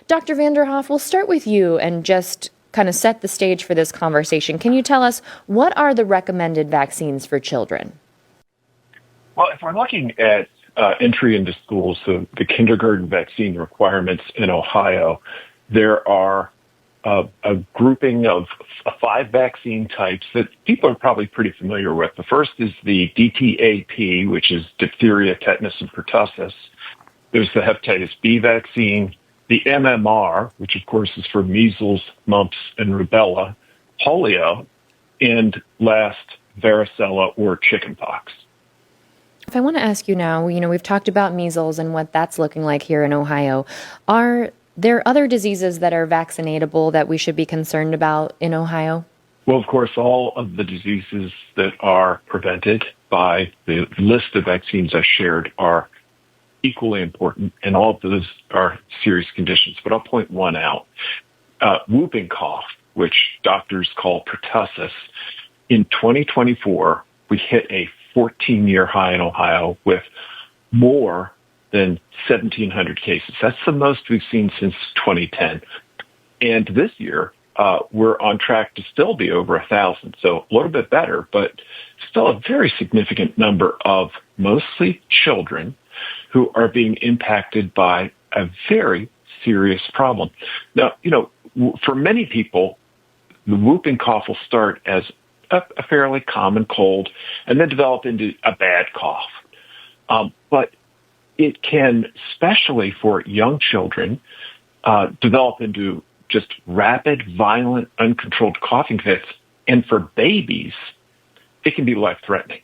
Dr. Vanderhoff, we'll start with you and just kind of set the stage for this conversation. Can you tell us what are the recommended vaccines for children? Well, if we're looking at entry into schools, so the kindergarten vaccine requirements in Ohio, there are a grouping of 5 vaccine types that people are probably pretty familiar with. The first is the DTaP, which is diphtheria, tetanus, and pertussis. There's the hepatitis B vaccine, the MMR, which of course is for measles, mumps, and rubella, polio, and last, varicella or chickenpox. If I want to ask you now, we've talked about measles and what that's looking like here in Ohio. Are there other diseases that are vaccinatable that we should be concerned about in Ohio? Well, of course, all of the diseases that are prevented by the list of vaccines I shared are equally important, and all of those are serious conditions. But I'll point one out. Whooping cough, which doctors call pertussis, in 2024, we hit a 14-year high in Ohio with more than 1,700 cases. That's the most we've seen since 2010. And this year, we're on track to still be over 1,000. So a little bit better, but still a very significant number of mostly children who are being impacted by a very serious problem. Now, for many people, the whooping cough will start as a fairly common cold and then develop into a bad cough. But it can, especially for young children, develop into just rapid, violent, uncontrolled coughing fits. And for babies, it can be life-threatening.